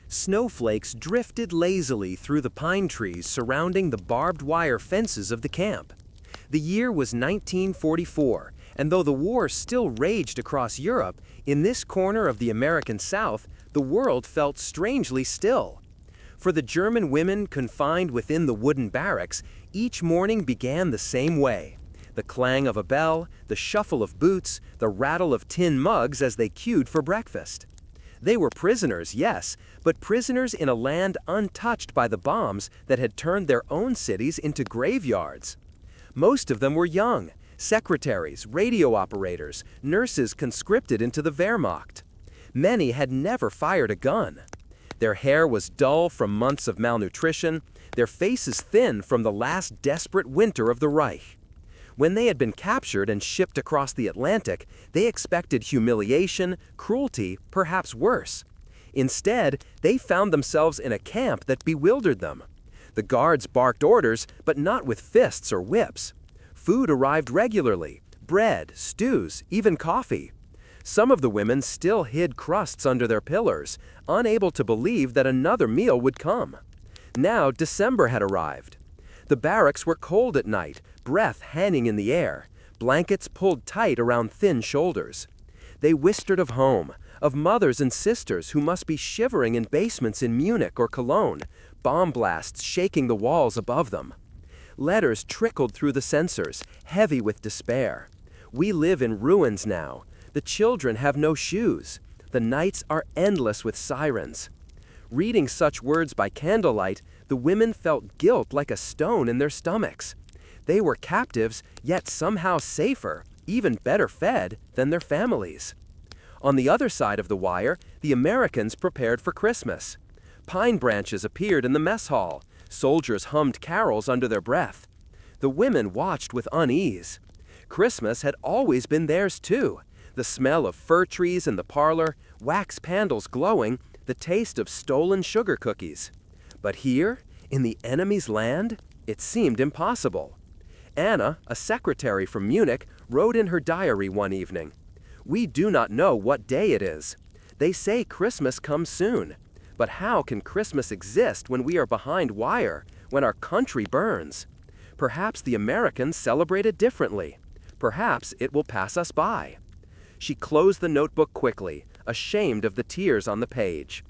Snowflakes drifted lazily through the pine trees surrounding the barbed wire fences of the camp. The year was 1944, and though the war still raged across Europe, in this corner of the American South, the world felt strangely still. For the German women confined within the wooden barracks, each morning began the same way. The clang of a bell, the shuffle of boots, the rattle of tin mugs as they queued for breakfast. They were prisoners, yes, but prisoners in a land untouched by the bombs that had turned their own cities into graveyards. Most of them were young, secretaries, radio operators, nurses conscripted into the Wehrmacht. Many had never fired a gun. Their hair was dull from months of malnutrition, their faces thin from the last desperate winter of the Reich. When they had been captured and shipped across the Atlantic, they expected humiliation, cruelty, perhaps worse. Instead, they found themselves in a camp that bewildered them. The guards barked orders, but not with fists or whips. Food arrived regularly: bread, stews, even coffee. Some of the women still hid crusts under their pillows, unable to believe that another meal would come. Now December had arrived. The barracks were cold at night, breath hanging in the air, blankets pulled tight around thin shoulders. They whispered of home, of mothers and sisters who must be shivering in basements in Munich or Cologne, bomb blasts shaking the walls above them. Letters trickled through the censors, heavy with despair. We live in ruins now. The children have no shoes. The nights are endless with sirens. Reading such words by candlelight, the women felt guilt like a stone in their stomachs. They were captives, yet somehow safer, even better fed, than their families. On the other side of the wire, the Americans prepared for Christmas. Pine branches appeared in the mess hall. Soldiers hummed carols under their breath. The women watched with unease. Christmas had always been theirs too. The smell of fir trees in the parlor, wax candles glowing, the taste of stolen sugar cookies. But here, in the enemy's land, it seemed impossible. Anna, a secretary from Munich, wrote in her diary one evening, "We do not know what day it is. They say Christmas comes soon. But how can Christmas exist when we are behind wire, when our country burns? Perhaps the Americans celebrate it differently. Perhaps it will pass us by." She closed the notebook quickly, ashamed of the tears on the page.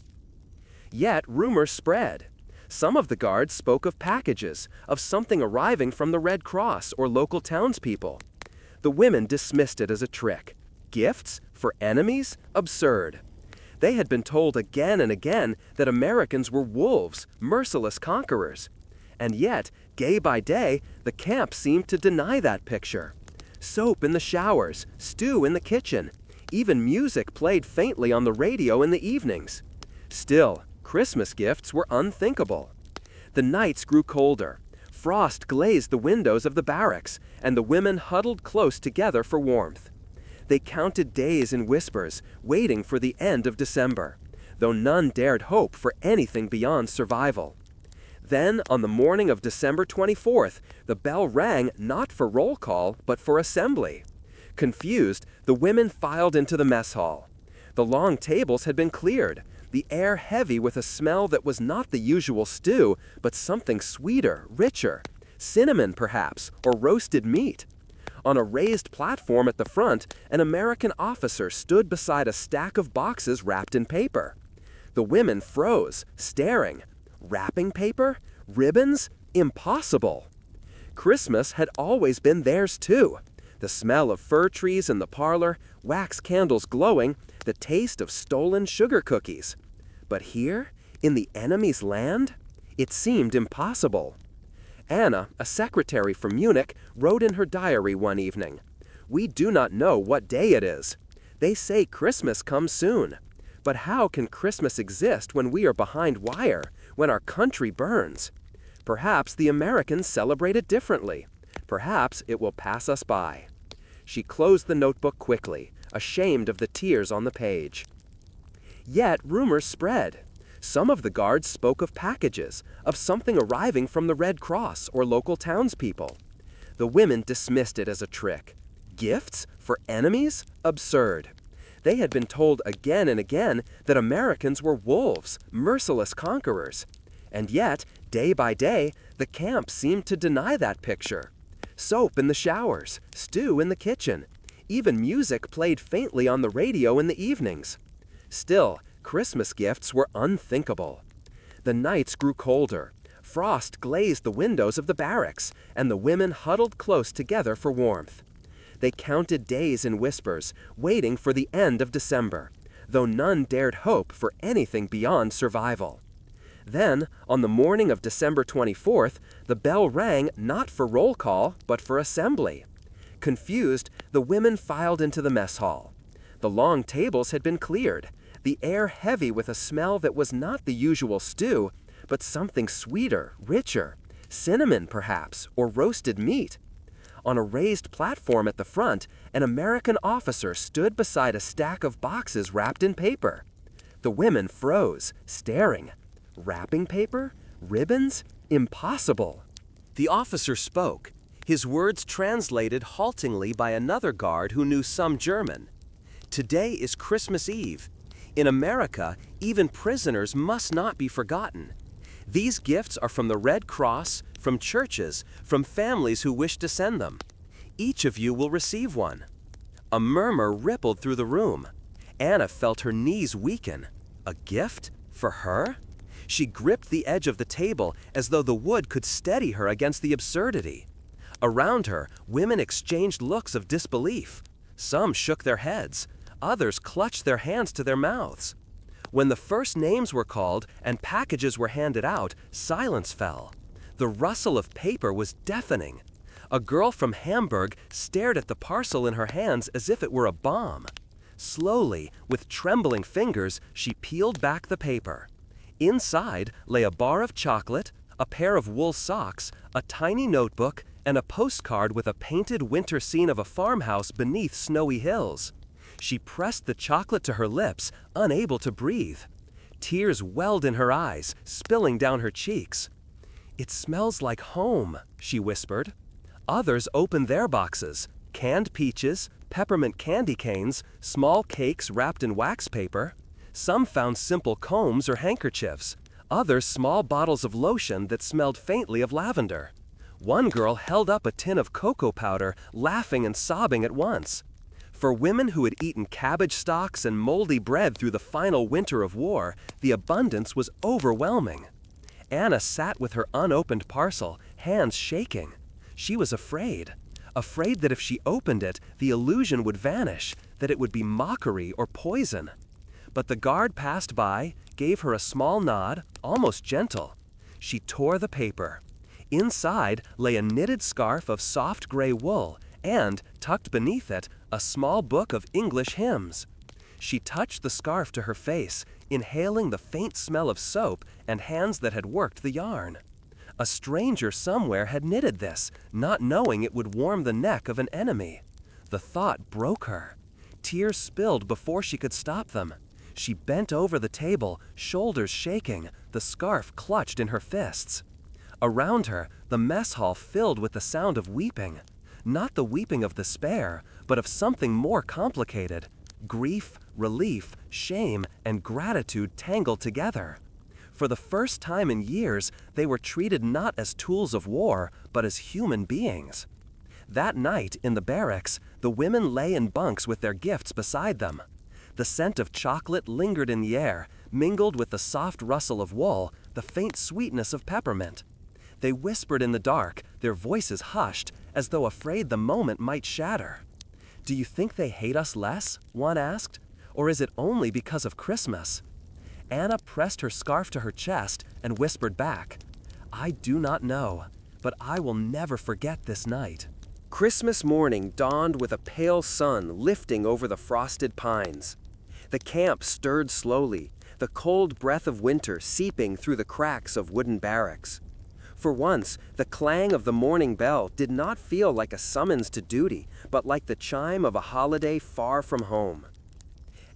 Yet rumors spread. Some of the guards spoke of packages, of something arriving from the Red Cross or local townspeople. The women dismissed it as a trick. Gifts? For enemies? Absurd. They had been told again and again that Americans were wolves, merciless conquerors. And yet, day by day, the camp seemed to deny that picture. Soap in the showers, stew in the kitchen. Even music played faintly on the radio in the evenings. Still, Christmas gifts were unthinkable. The nights grew colder. Frost glazed the windows of the barracks, and the women huddled close together for warmth. They counted days in whispers, waiting for the end of December, though none dared hope for anything beyond survival. Then, on the morning of December 24th, the bell rang not for roll call, but for assembly. Confused, the women filed into the mess hall. The long tables had been cleared, the air heavy with a smell that was not the usual stew, but something sweeter, richer, cinnamon perhaps, or roasted meat. On a raised platform at the front, an American officer stood beside a stack of boxes wrapped in paper. The women froze, staring. Wrapping paper? Ribbons? Impossible! Christmas had always been theirs too. The smell of fir trees in the parlor, wax candles glowing, the taste of stolen sugar cookies. But here, in the enemy's land, it seemed impossible. Anna, a secretary from Munich, wrote in her diary one evening, "We do not know what day it is. They say Christmas comes soon. But how can Christmas exist when we are behind wire, when our country burns? Perhaps the Americans celebrate it differently. Perhaps it will pass us by." She closed the notebook quickly, ashamed of the tears on the page. Yet rumors spread. Some of the guards spoke of packages, of something arriving from the Red Cross or local townspeople. The women dismissed it as a trick. Gifts? For enemies? Absurd. They had been told again and again that Americans were wolves, merciless conquerors. And yet, day by day, the camp seemed to deny that picture. Soap in the showers, stew in the kitchen. Even music played faintly on the radio in the evenings. Still, Christmas gifts were unthinkable. The nights grew colder. Frost glazed the windows of the barracks, and the women huddled close together for warmth. They counted days in whispers, waiting for the end of December, though none dared hope for anything beyond survival. Then, on the morning of December 24th, the bell rang not for roll call, but for assembly. Confused, the women filed into the mess hall. The long tables had been cleared, the air heavy with a smell that was not the usual stew, but something sweeter, richer, cinnamon perhaps, or roasted meat. On a raised platform at the front, an American officer stood beside a stack of boxes wrapped in paper. The women froze, staring. Wrapping paper? Ribbons? Impossible. The officer spoke, his words translated haltingly by another guard who knew some German. Today is Christmas Eve. In America, even prisoners must not be forgotten. These gifts are from the Red Cross, from churches, from families who wish to send them. Each of you will receive one. A murmur rippled through the room. Anna felt her knees weaken. A gift? For her? She gripped the edge of the table as though the wood could steady her against the absurdity. Around her, women exchanged looks of disbelief. Some shook their heads. Others clutched their hands to their mouths. When the first names were called and packages were handed out, silence fell. The rustle of paper was deafening. A girl from Hamburg stared at the parcel in her hands as if it were a bomb. Slowly, with trembling fingers, she peeled back the paper. Inside lay a bar of chocolate, a pair of wool socks, a tiny notebook, and a postcard with a painted winter scene of a farmhouse beneath snowy hills. She pressed the chocolate to her lips, unable to breathe. Tears welled in her eyes, spilling down her cheeks. "It smells like home," she whispered. Others opened their boxes, canned peaches, peppermint candy canes, small cakes wrapped in wax paper. Some found simple combs or handkerchiefs, others small bottles of lotion that smelled faintly of lavender. One girl held up a tin of cocoa powder, laughing and sobbing at once. For women who had eaten cabbage stalks and moldy bread through the final winter of war, the abundance was overwhelming. Anna sat with her unopened parcel, hands shaking. She was afraid that if she opened it, the illusion would vanish, that it would be mockery or poison. But the guard passed by, gave her a small nod, almost gentle. She tore the paper. Inside lay a knitted scarf of soft gray wool, and, tucked beneath it, a small book of English hymns. She touched the scarf to her face, inhaling the faint smell of soap and hands that had worked the yarn. A stranger somewhere had knitted this, not knowing it would warm the neck of an enemy. The thought broke her. Tears spilled before she could stop them. She bent over the table, shoulders shaking, the scarf clutched in her fists. Around her, the mess hall filled with the sound of weeping. Not the weeping of despair, but of something more complicated. Grief, relief, shame, and gratitude tangled together. For the first time in years, they were treated not as tools of war, but as human beings. That night, in the barracks, the women lay in bunks with their gifts beside them. The scent of chocolate lingered in the air, mingled with the soft rustle of wool, the faint sweetness of peppermint. They whispered in the dark, their voices hushed, as though afraid the moment might shatter. "Do you think they hate us less?" one asked. "Or is it only because of Christmas?" Anna pressed her scarf to her chest and whispered back, "I do not know, but I will never forget this night." Christmas morning dawned with a pale sun lifting over the frosted pines. The camp stirred slowly, the cold breath of winter seeping through the cracks of wooden barracks. For once, the clang of the morning bell did not feel like a summons to duty, but like the chime of a holiday far from home.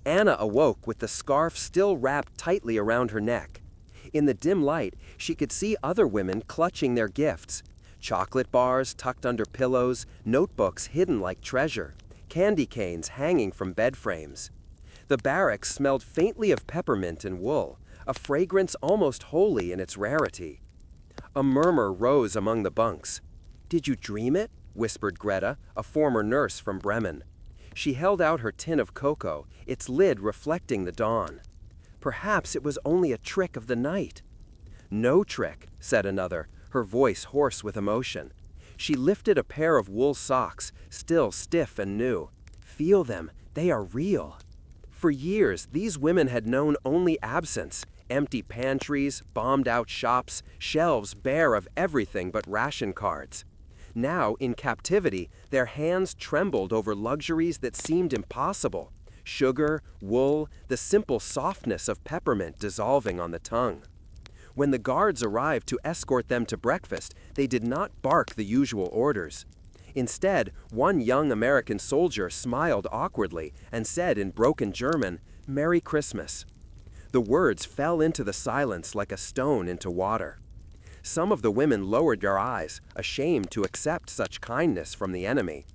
Anna awoke with the scarf still wrapped tightly around her neck. In the dim light, she could see other women clutching their gifts. Chocolate bars tucked under pillows, notebooks hidden like treasure, candy canes hanging from bed frames. The barracks smelled faintly of peppermint and wool, a fragrance almost holy in its rarity. A murmur rose among the bunks. "Did you dream it?" whispered Greta, a former nurse from Bremen. She held out her tin of cocoa, its lid reflecting the dawn. "Perhaps it was only a trick of the night." "No trick," said another, her voice hoarse with emotion. She lifted a pair of wool socks, still stiff and new. "Feel them, they are real." For years, these women had known only absence, empty pantries, bombed-out shops, shelves bare of everything but ration cards. Now, in captivity, their hands trembled over luxuries that seemed impossible. Sugar, wool, the simple softness of peppermint dissolving on the tongue. When the guards arrived to escort them to breakfast, they did not bark the usual orders. Instead, one young American soldier smiled awkwardly and said in broken German, "Merry Christmas." The words fell into the silence like a stone into water. Some of the women lowered their eyes, ashamed to accept such kindness from the enemy.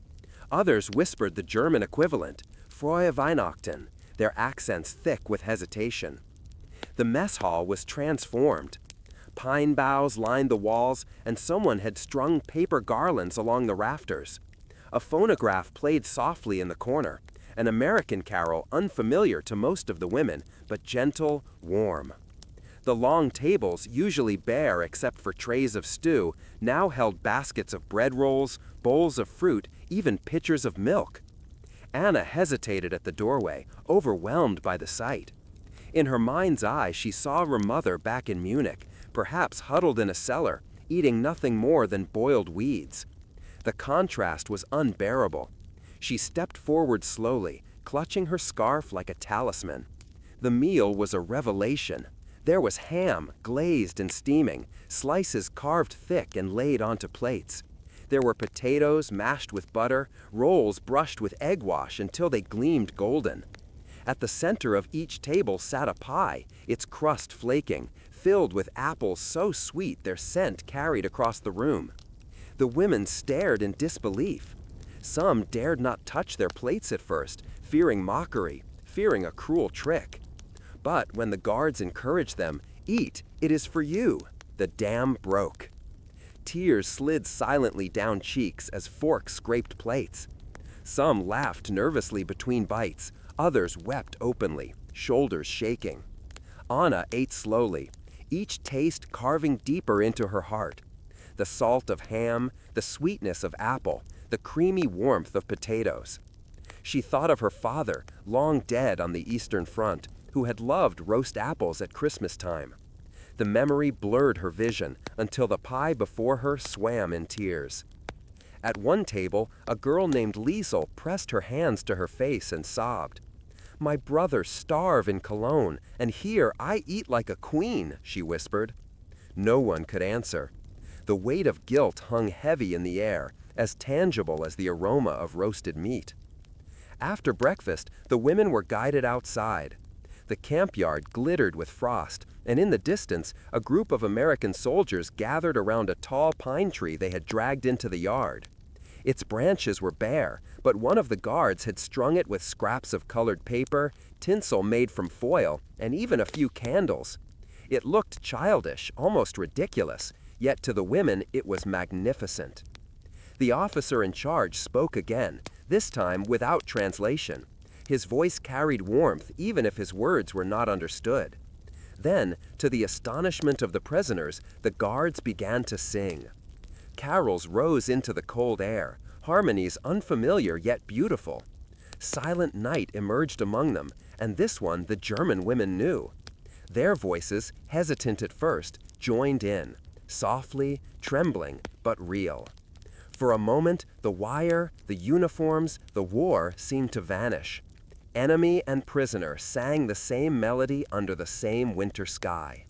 Others whispered the German equivalent, "Frohe Weihnachten," their accents thick with hesitation. The mess hall was transformed. Pine boughs lined the walls, and someone had strung paper garlands along the rafters. A phonograph played softly in the corner, an American carol unfamiliar to most of the women, but gentle, warm. The long tables, usually bare except for trays of stew, now held baskets of bread rolls, bowls of fruit, even pitchers of milk. Anna hesitated at the doorway, overwhelmed by the sight. In her mind's eye, she saw her mother back in Munich, perhaps huddled in a cellar, eating nothing more than boiled weeds. The contrast was unbearable. She stepped forward slowly, clutching her scarf like a talisman. The meal was a revelation. There was ham, glazed and steaming, slices carved thick and laid onto plates. There were potatoes mashed with butter, rolls brushed with egg wash until they gleamed golden. At the center of each table sat a pie, its crust flaking, filled with apples so sweet their scent carried across the room. The women stared in disbelief. Some dared not touch their plates at first, fearing mockery, fearing a cruel trick. But when the guards encouraged them, "Eat, it is for you," the dam broke. Tears slid silently down cheeks as forks scraped plates. Some laughed nervously between bites, others wept openly, shoulders shaking. Anna ate slowly, each taste carving deeper into her heart. The salt of ham, the sweetness of apple, the creamy warmth of potatoes. She thought of her father, long dead on the Eastern Front, who had loved roast apples at Christmas time. The memory blurred her vision until the pie before her swam in tears. At one table, a girl named Liesel pressed her hands to her face and sobbed. "My brothers starve in Cologne, and here I eat like a queen," she whispered. No one could answer. The weight of guilt hung heavy in the air, as tangible as the aroma of roasted meat. After breakfast, the women were guided outside. The camp yard glittered with frost, and in the distance, a group of American soldiers gathered around a tall pine tree they had dragged into the yard. Its branches were bare, but one of the guards had strung it with scraps of colored paper, tinsel made from foil, and even a few candles. It looked childish, almost ridiculous, yet to the women it was magnificent. The officer in charge spoke again, this time without translation. His voice carried warmth even if his words were not understood. Then, to the astonishment of the prisoners, the guards began to sing. Carols rose into the cold air, harmonies unfamiliar yet beautiful. Silent Night emerged among them, and this one the German women knew. Their voices, hesitant at first, joined in, softly, trembling, but real. For a moment, the wire, the uniforms, the war seemed to vanish. Enemy and prisoner sang the same melody under the same winter sky.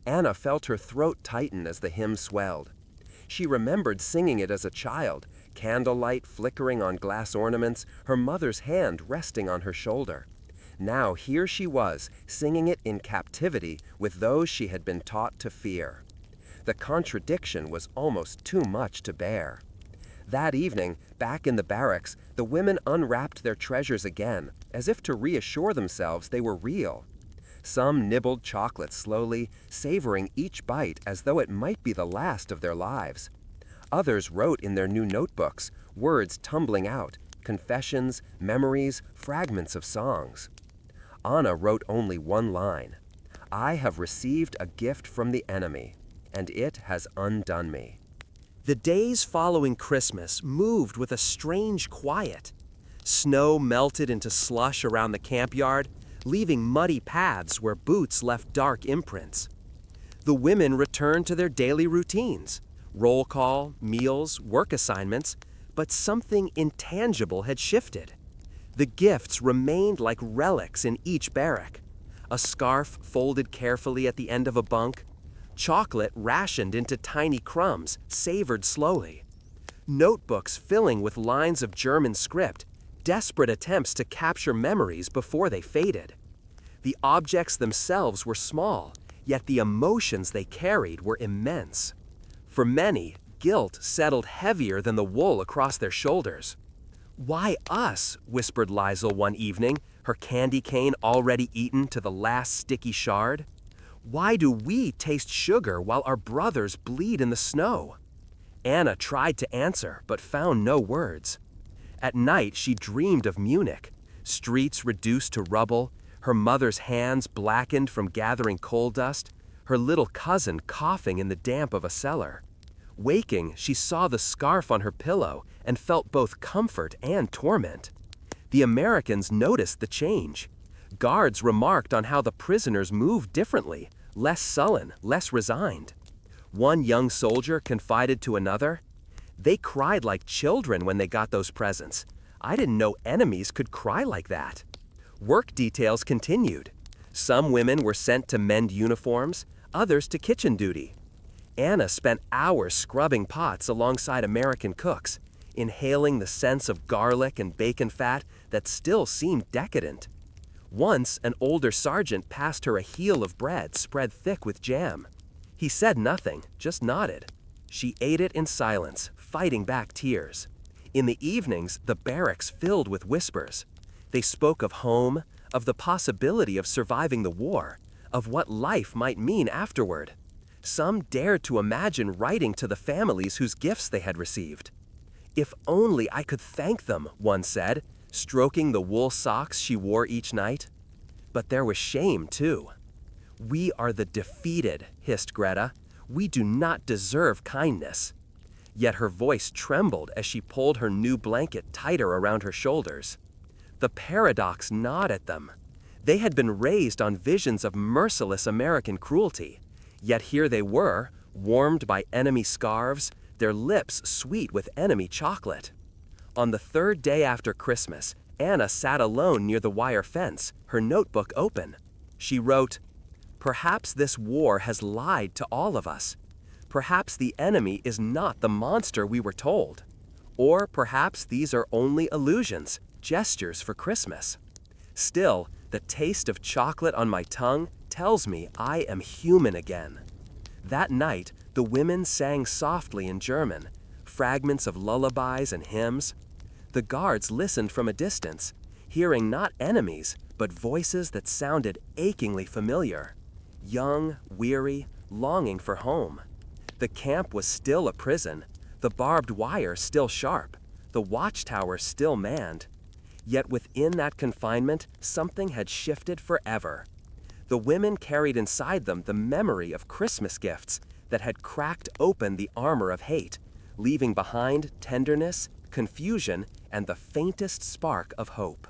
Anna felt her throat tighten as the hymn swelled. She remembered singing it as a child, candlelight flickering on glass ornaments, her mother's hand resting on her shoulder. Now here she was, singing it in captivity with those she had been taught to fear. The contradiction was almost too much to bear. That evening, back in the barracks, the women unwrapped their treasures again, as if to reassure themselves they were real. Some nibbled chocolate slowly, savoring each bite as though it might be the last of their lives. Others wrote in their new notebooks, words tumbling out, confessions, memories, fragments of songs. Anna wrote only one line: "I have received a gift from the enemy, and it has undone me." The days following Christmas moved with a strange quiet. Snow melted into slush around the camp yard, leaving muddy paths where boots left dark imprints. The women returned to their daily routines: roll call, meals, work assignments, but something intangible had shifted. The gifts remained like relics in each barrack. A scarf folded carefully at the end of a bunk, chocolate rationed into tiny crumbs, savored slowly. Notebooks filling with lines of German script, desperate attempts to capture memories before they faded. The objects themselves were small, yet the emotions they carried were immense. For many, guilt settled heavier than the wool across their shoulders. "Why us?" whispered Liesel one evening, her candy cane already eaten to the last sticky shard. "Why do we taste sugar while our brothers bleed in the snow?" Anna tried to answer, but found no words. At night she dreamed of Munich, streets reduced to rubble, her mother's hands blackened from gathering coal dust, her little cousin coughing in the damp of a cellar. Waking, she saw the scarf on her pillow and felt both comfort and torment. The Americans noticed the change. Guards remarked on how the prisoners moved differently, less sullen, less resigned. One young soldier confided to another, "They cried like children when they got those presents. I didn't know enemies could cry like that." Work details continued. Some women were sent to mend uniforms, others to kitchen duty. Anna spent hours scrubbing pots alongside American cooks, inhaling the sense of garlic and bacon fat that still seemed decadent. Once, an older sergeant passed her a heel of bread spread thick with jam. He said nothing, just nodded. She ate it in silence, fighting back tears. In the evenings, the barracks filled with whispers. They spoke of home, of the possibility of surviving the war, of what life might mean afterward. Some dared to imagine writing to the families whose gifts they had received. "If only I could thank them," one said, stroking the wool socks she wore each night. But there was shame, too. "We are the defeated," hissed Greta. "We do not deserve kindness." Yet her voice trembled as she pulled her new blanket tighter around her shoulders. The paradox gnawed at them. They had been raised on visions of merciless American cruelty, yet here they were, warmed by enemy scarves, their lips sweet with enemy chocolate. On the third day after Christmas, Anna sat alone near the wire fence, her notebook open. She wrote, "Perhaps this war has lied to all of us. Perhaps the enemy is not the monster we were told. Or perhaps these are only illusions, gestures for Christmas. Still, the taste of chocolate on my tongue tells me I am human again." That night, the women sang softly in German, fragments of lullabies and hymns. The guards listened from a distance, hearing not enemies, but voices that sounded achingly familiar. Young, weary, longing for home. The camp was still a prison, the barbed wire still sharp, the watchtower still manned. Yet within that confinement, something had shifted forever. The women carried inside them the memory of Christmas gifts that had cracked open the armor of hate, leaving behind tenderness, confusion, and the faintest spark of hope.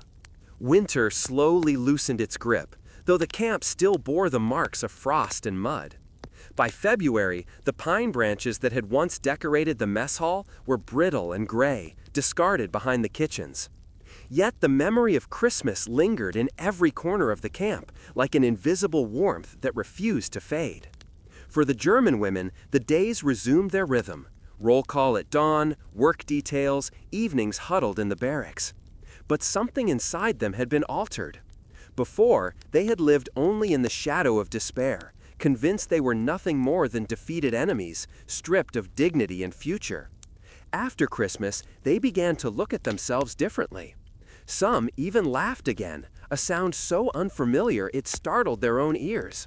Winter slowly loosened its grip, though the camp still bore the marks of frost and mud. By February, the pine branches that had once decorated the mess hall were brittle and gray, discarded behind the kitchens. Yet the memory of Christmas lingered in every corner of the camp, like an invisible warmth that refused to fade. For the German women, the days resumed their rhythm. Roll call at dawn, work details, evenings huddled in the barracks. But something inside them had been altered. Before, they had lived only in the shadow of despair, convinced they were nothing more than defeated enemies, stripped of dignity and future. After Christmas, they began to look at themselves differently. Some even laughed again, a sound so unfamiliar it startled their own ears.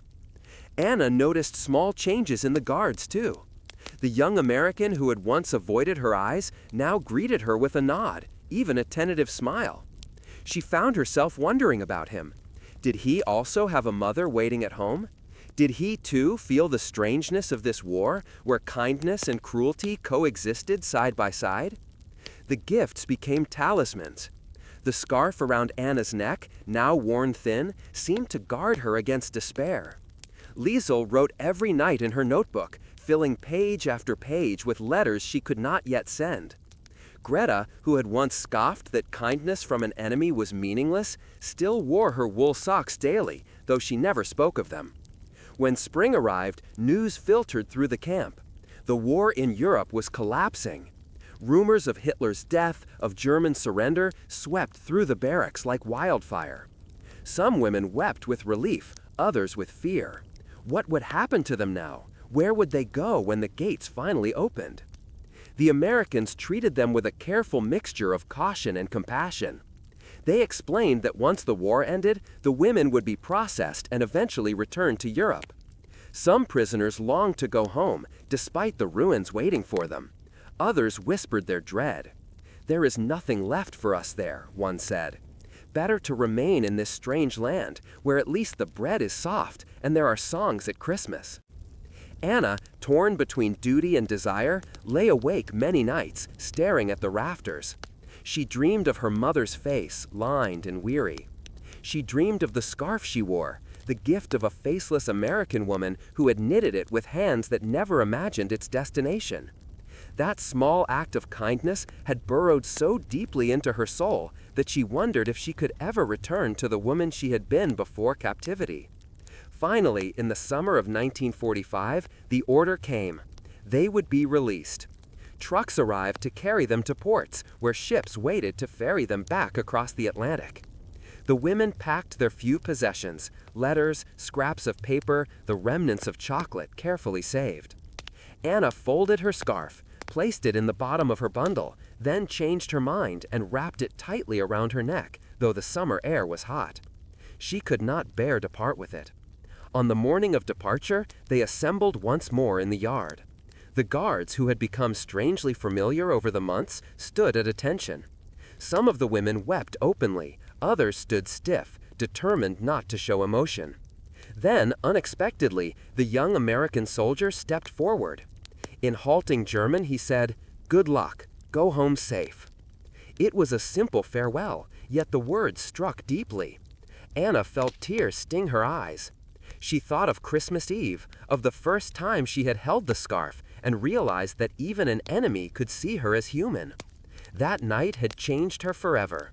Anna noticed small changes in the guards, too. The young American who had once avoided her eyes now greeted her with a nod, even a tentative smile. She found herself wondering about him. Did he also have a mother waiting at home? Did he, too, feel the strangeness of this war, where kindness and cruelty coexisted side by side? The gifts became talismans. The scarf around Anna's neck, now worn thin, seemed to guard her against despair. Liesel wrote every night in her notebook, filling page after page with letters she could not yet send. Greta, who had once scoffed that kindness from an enemy was meaningless, still wore her wool socks daily, though she never spoke of them. When spring arrived, news filtered through the camp. The war in Europe was collapsing. Rumors of Hitler's death, of German surrender, swept through the barracks like wildfire. Some women wept with relief, others with fear. What would happen to them now? Where would they go when the gates finally opened? The Americans treated them with a careful mixture of caution and compassion. They explained that once the war ended, the women would be processed and eventually returned to Europe. Some prisoners longed to go home, despite the ruins waiting for them. Others whispered their dread. "There is nothing left for us there," one said. "Better to remain in this strange land, where at least the bread is soft and there are songs at Christmas." Anna, torn between duty and desire, lay awake many nights, staring at the rafters. She dreamed of her mother's face, lined and weary. She dreamed of the scarf she wore, the gift of a faceless American woman who had knitted it with hands that never imagined its destination. That small act of kindness had burrowed so deeply into her soul that she wondered if she could ever return to the woman she had been before captivity. Finally, in the summer of 1945, the order came. They would be released. Trucks arrived to carry them to ports, where ships waited to ferry them back across the Atlantic. The women packed their few possessions, letters, scraps of paper, the remnants of chocolate carefully saved. Anna folded her scarf, placed it in the bottom of her bundle, then changed her mind and wrapped it tightly around her neck, though the summer air was hot. She could not bear to part with it. On the morning of departure, they assembled once more in the yard. The guards, who had become strangely familiar over the months, stood at attention. Some of the women wept openly, others stood stiff, determined not to show emotion. Then, unexpectedly, the young American soldier stepped forward. In halting German, he said, "Good luck, go home safe." It was a simple farewell, yet the words struck deeply. Anna felt tears sting her eyes. She thought of Christmas Eve, of the first time she had held the scarf, and realized that even an enemy could see her as human. That night had changed her forever.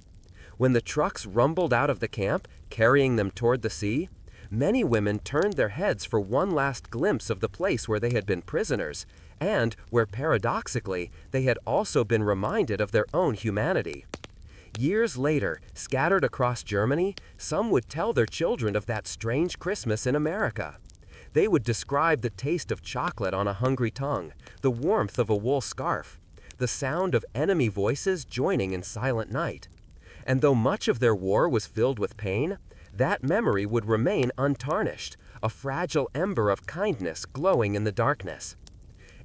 When the trucks rumbled out of the camp, carrying them toward the sea, many women turned their heads for one last glimpse of the place where they had been prisoners, and where, paradoxically, they had also been reminded of their own humanity. Years later, scattered across Germany, some would tell their children of that strange Christmas in America. They would describe the taste of chocolate on a hungry tongue, the warmth of a wool scarf, the sound of enemy voices joining in silent night. And though much of their war was filled with pain, that memory would remain untarnished, a fragile ember of kindness glowing in the darkness.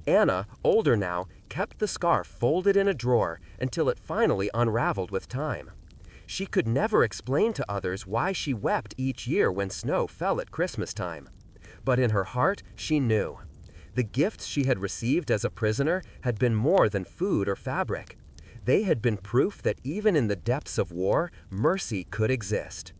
Anna, older now, kept the scarf folded in a drawer until it finally unraveled with time. She could never explain to others why she wept each year when snow fell at Christmas time. But in her heart, she knew. The gifts she had received as a prisoner had been more than food or fabric. They had been proof that even in the depths of war, mercy could exist.